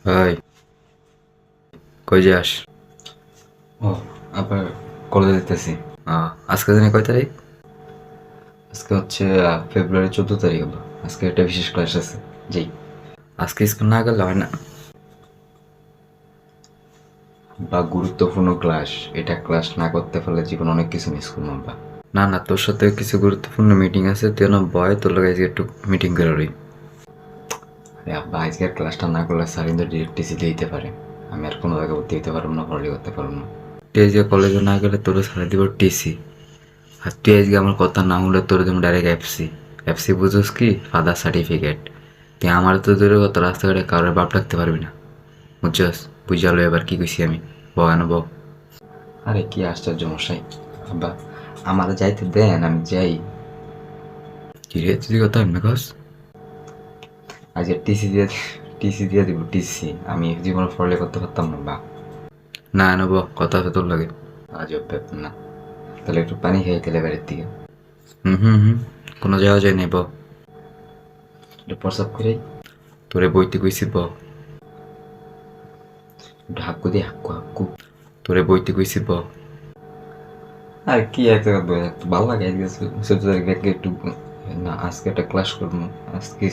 High, কই যাস? ও, আবার কলেজে যেতেছি। আজকে দিনে কয় তারিখ? আজকে হচ্ছে ফেব্রুয়ারি 14 তারিখ হলো। আজকে একটা বিশেষ ক্লাস আছে। জি। আজকে স্কুল না গেলে হয় না? বা গুরুত্বপূর্ণ ক্লাস। এটা ক্লাস না করতে পারলে জীবন অনেক কিছু মিস করলাম বা। না না, তোর সাথে কিছু গুরুত্বপূর্ণ মিটিং আছে, তুই না বয়, তোর লগে আজকে একটু মিটিং করে রই। আরে আব্বা, আজকের ক্লাসটা না করলে স্যার কিন্তু ডিরেক্ট টিসি দিয়ে দিতে পারে। আমি আর কোনো জায়গায় ভর্তি হতে পারবো না, পড়ালেখা করতে পারবো না। তুই আজকে কলেজে না গেলে তোর সারা দিব টিসি। আর তুই আজকে আমার কথা না হলে তোর দেবো ডাইরেক্ট এফসি। এফসি বুঝোস কি? Father certificate. তুই আমার তো দূরে কত রাস্তাঘাটে কারোর বাপ ডাকতে পারবি না, বুঝছস? বুঝালো এবার কি কইছি আমি, বয়ানো বউ। আরে কি আশ্চর্য মশাই! আব্বা, আমার যাইতে দেন, আমি যাই। কি রে, তুই কথা এমনি কস? আজকে টিসি দিয়ে দিব, টিসি। আমি জীবনে পড়ালেখা করতে পারতাম না বা। না নেবো, কথা আছে তোর লাগে। আজব ব্যাপার না। তাহলে একটু পানি খাই তাহলে বাড়ির থেকে। হুম, কোনো যাওয়া যায় নাই ব। একটু প্রসাব করে। তোরে বইতে কইছি ব। একটু হাক্কু দিয়ে হাক্কু হাক্কু। তোরে বইতে কইছি ব। আর কি একটা ভালো লাগে আজকে 14 তারিখ একটু। না, আজকে একটা ক্লাস করবো আজকে।